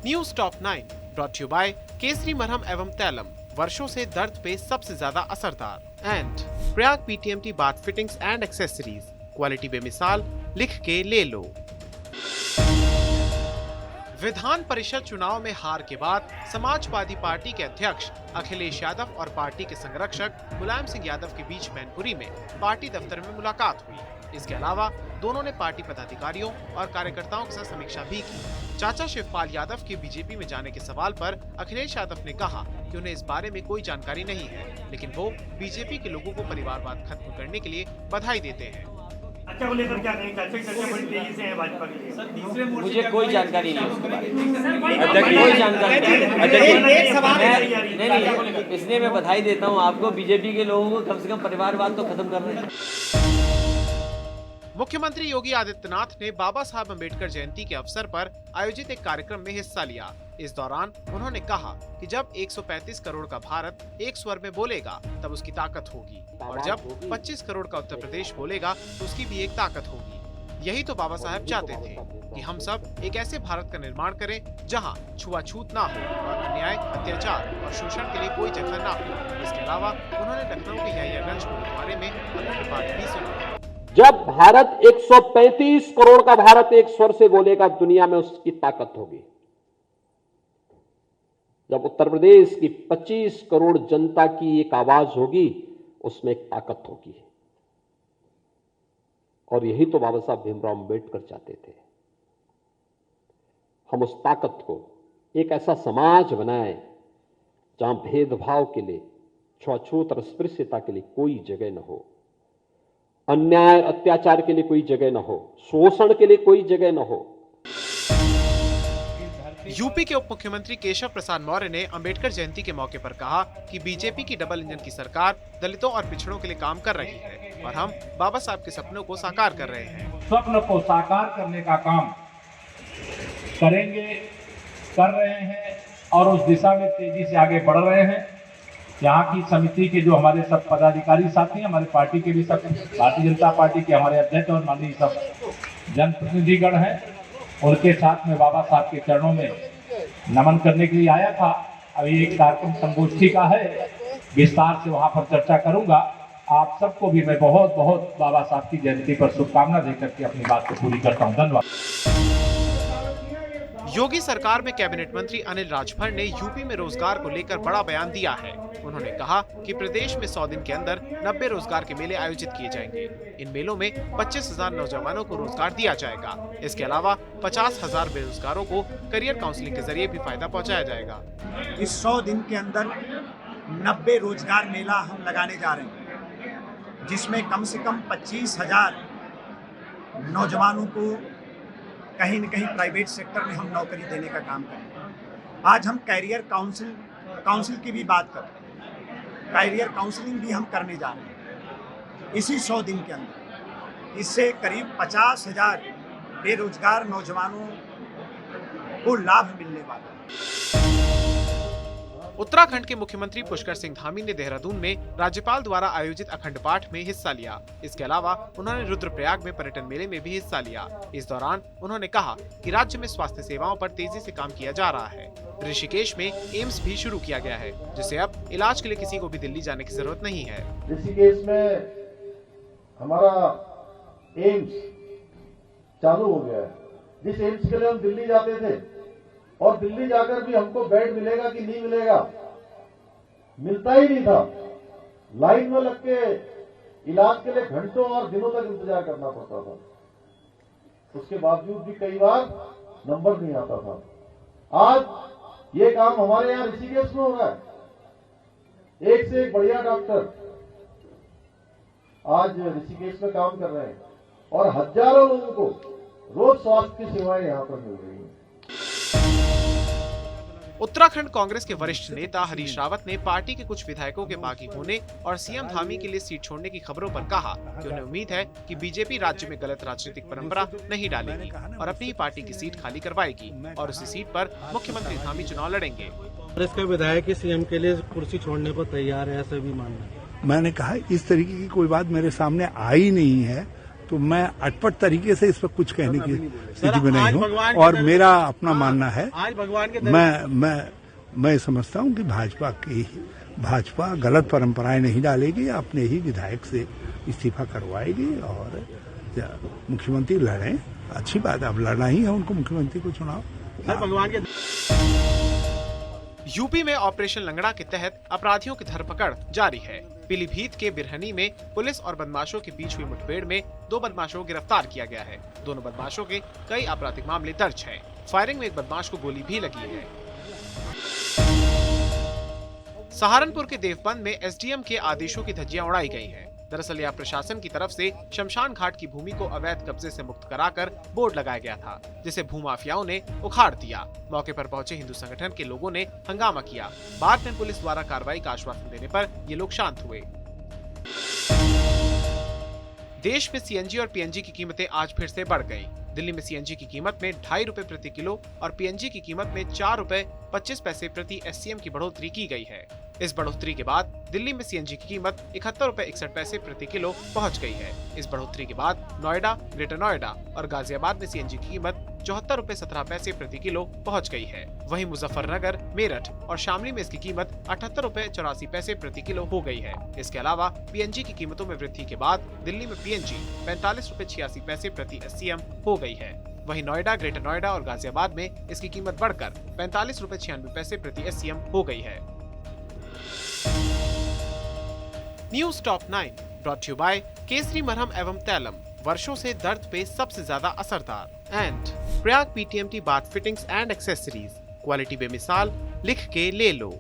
News top 9 brought you by Kesari मरहम एवं तैलम, वर्षों से दर्द पे सबसे ज्यादा असरदार। And Prayag PTMT bath fittings and accessories, quality बेमिसाल, लिख के ले लो। विधान परिषद चुनाव में हार के बाद समाजवादी पार्टी के अध्यक्ष अखिलेश यादव और पार्टी के संरक्षक मुलायम सिंह यादव के बीच मैनपुरी में पार्टी दफ्तर में मुलाकात हुई। इसके अलावा दोनों ने पार्टी पदाधिकारियों और कार्यकर्ताओं के साथ समीक्षा भी की। चाचा शिवपाल यादव के बीजेपी में जाने के सवाल पर अखिलेश यादव ने कहा कि उन्हें इस बारे में कोई जानकारी नहीं है, लेकिन वो बीजेपी के लोगों को परिवारवाद खत्म करने के लिए बधाई देते हैं। अच्छा को लेकर क्या कहेंगे? चर्चा बड़ी तेजी से है भाजपा के लिए। मुझे कोई जानकारी नहीं है उसके बारे में, कोई जानकारी नहीं। एक सवाल नहीं, इसलिए मैं बधाई देता हूँ आपको। बीजेपी के लोगों को कम से कम परिवारवाद तो खत्म कर रहे हैं। मुख्यमंत्री योगी आदित्यनाथ ने बाबा साहब अम्बेडकर जयंती के अवसर पर आयोजित एक कार्यक्रम में हिस्सा लिया। इस दौरान उन्होंने कहा कि जब 135 करोड़ का भारत एक स्वर में बोलेगा तब उसकी ताकत होगी, और जब 25 करोड़ का उत्तर प्रदेश बोलेगा तो उसकी भी एक ताकत होगी। यही तो बाबा साहब चाहते थे कि हम सब एक ऐसे भारत का निर्माण करें जहां छुआछूत ना हो और अन्याय, अत्याचार और शोषण के लिए कोई जगह ना हो। इसके अलावा उन्होंने लखनऊ के यहियागंज गुरुद्वारे में अखंड पाठ भी सुना। जब भारत 135 करोड़ का भारत एक स्वर से बोलेगा, दुनिया में उसकी ताकत होगी। जब उत्तर प्रदेश की 25 करोड़ जनता की एक आवाज होगी, उसमें एक ताकत होगी। और यही तो बाबा साहब भीमराव अम्बेडकर चाहते थे। हम उस ताकत को एक ऐसा समाज बनाएं जहां भेदभाव के लिए, छुआछूत और अस्पृश्यता के लिए कोई जगह न हो, अन्याय अत्याचार के लिए कोई जगह न हो, शोषण के लिए कोई जगह न हो। यूपी के उप मुख्यमंत्री केशव प्रसाद मौर्य ने अंबेडकर जयंती के मौके पर कहा कि बीजेपी की डबल इंजन की सरकार दलितों और पिछड़ों के लिए काम कर रही है और हम बाबा साहब के सपनों को साकार कर रहे हैं। स्वप्न को साकार करने का काम करेंगे, कर रहे हैं और उस दिशा में तेजी से आगे बढ़ रहे हैं। यहाँ की समिति के जो हमारे सब पदाधिकारी साथी हैं, हमारे पार्टी के भी सब, भारतीय जनता पार्टी के हमारे अध्यक्ष और माननीय सब जनप्रतिनिधिगण हैं, उनके साथ में बाबा साहब के चरणों में नमन करने के लिए आया था। अभी एक कार्यक्रम संगोष्ठी का है, विस्तार से वहाँ पर चर्चा करूंगा। आप सबको भी मैं बहुत बहुत बाबा साहब की जयंती पर शुभकामना देकर के अपनी बात को पूरी करता हूँ। धन्यवाद। योगी सरकार में कैबिनेट मंत्री अनिल राजभर ने यूपी में रोजगार को लेकर बड़ा बयान दिया है। उन्होंने कहा कि प्रदेश में 100 दिन के अंदर 90 रोजगार के मेले आयोजित किए जाएंगे। इन मेलों में 25,000 नौजवानों को रोजगार दिया जाएगा। इसके अलावा 50,000 बेरोजगारों को करियर काउंसलिंग के जरिए भी फायदा पहुंचाया जाएगा। इस 100 दिन के अंदर 90 रोजगार मेला हम लगाने जा रहे हैं, जिसमें कम से कम 25,000 नौजवानों को कहीं न कहीं प्राइवेट सेक्टर में हम नौकरी देने का काम करें। आज हम कैरियर काउंसिल की भी बात कर रहे हैं। कैरियर काउंसलिंग भी हम करने जा रहे हैं इसी 100 दिन के अंदर। इससे करीब 50,000 बेरोजगार नौजवानों को लाभ मिलने वाला है। उत्तराखंड के मुख्यमंत्री पुष्कर सिंह धामी ने देहरादून में राज्यपाल द्वारा आयोजित अखंड पाठ में हिस्सा लिया। इसके अलावा उन्होंने रुद्रप्रयाग में पर्यटन मेले में भी हिस्सा लिया। इस दौरान उन्होंने कहा कि राज्य में स्वास्थ्य सेवाओं पर तेजी से काम किया जा रहा है। ऋषिकेश में एम्स भी शुरू किया गया है, जिससे अब इलाज के लिए किसी को भी दिल्ली जाने की जरूरत नहीं है। ऋषिकेश में हमारा एम्स चालू हो गया है। जिस एम्स के लिए हम दिल्ली जाते थे, और दिल्ली जाकर भी हमको बेड मिलेगा कि नहीं मिलेगा, मिलता ही नहीं था। लाइन में लग के इलाज के लिए घंटों और दिनों तक इंतजार करना पड़ता था। उसके बावजूद भी कई बार नंबर नहीं आता था। आज ये काम हमारे यहाँ ऋषिकेश में हो रहा है। एक से एक बढ़िया डॉक्टर आज ऋषिकेश में काम कर रहे हैं और हजारों लोगों को रोज स्वास्थ्य की सेवाएं यहाँ पर मिल रही हैं। उत्तराखंड कांग्रेस के वरिष्ठ नेता हरीश रावत ने पार्टी के कुछ विधायकों के बागी होने और सीएम धामी के लिए सीट छोड़ने की खबरों पर कहा कि उन्हें उम्मीद है कि बीजेपी राज्य में गलत राजनीतिक परंपरा नहीं डालेगी और अपनी ही पार्टी की सीट खाली करवाएगी और उसी सीट पर मुख्यमंत्री धामी चुनाव लड़ेंगे। कांग्रेस के विधायक सीएम के लिए कुर्सी छोड़ने पर तैयार है, ऐसा भी मानना है। मैंने कहा इस तरीके की कोई बात मेरे सामने आई नहीं है, तो मैं अटपट तरीके से इस पर कुछ कहने की स्थिति में नहीं हूँ। भगवान और मेरा अपना मानना है, आज भगवान के मैं समझता हूँ कि भाजपा गलत परंपराएं नहीं डालेगी, अपने ही विधायक से इस्तीफा करवाएगी और मुख्यमंत्री लड़ें। अच्छी बात है, अब लड़ना ही है उनको, मुख्यमंत्री को चुनाव। भगवान के यूपी में ऑपरेशन लंगड़ा के तहत अपराधियों की धरपकड़ जारी है। पीलीभीत के बिरहनी में पुलिस और बदमाशों के बीच हुई मुठभेड़ में 2 बदमाशों को गिरफ्तार किया गया है। दोनों बदमाशों के कई आपराधिक मामले दर्ज हैं। फायरिंग में एक बदमाश को गोली भी लगी है। सहारनपुर के देवबंद में एसडीएम के आदेशों की धज्जियां उड़ाई गई हैं। दरअसल यह प्रशासन की तरफ से शमशान घाट की भूमि को अवैध कब्जे से मुक्त कराकर बोर्ड लगाया गया था, जिसे भूमाफियाओं ने उखाड़ दिया। मौके पर पहुंचे हिंदू संगठन के लोगों ने हंगामा किया। बाद में पुलिस द्वारा कार्रवाई का आश्वासन देने पर ये लोग शांत हुए। देश में सीएनजी और पीएनजी की कीमतें आज फिर से बढ़ गईं। दिल्ली में सीएनजी की कीमत में 2.5 रुपए प्रति किलो और पीएनजी की कीमत में 4 रुपए 25 पैसे प्रति एससीएम की बढ़ोतरी की गई है। इस बढ़ोतरी के बाद दिल्ली में सीएनजी की कीमत 71 रुपए 61 पैसे प्रति किलो पहुंच गई है। इस बढ़ोतरी के बाद नोएडा, ग्रेटर नोएडा और गाजियाबाद में सीएनजी की कीमत 74 रुपए 17 पैसे प्रति किलो पहुंच गई है। वहीं मुजफ्फरनगर, मेरठ और शामली में इसकी कीमत 78 रुपए 84 पैसे प्रति किलो हो गई है। इसके अलावा पीएनजी की कीमतों में वृद्धि के बाद दिल्ली में पीएनजी 45 रुपए 86 पैसे प्रति एससीएम हो गई है। वहीं नोएडा, ग्रेटर नोएडा और गाजियाबाद में इसकी कीमत बढ़कर 45 रुपए 96 पैसे प्रति एससीएम हो गई है। News top 9 brought you by Kesari मरहम एवं तैलम, वर्षों से दर्द पे सबसे ज्यादा असरदार। And Prayag PTMT bath fittings and accessories, quality बेमिसाल, लिख के ले लो।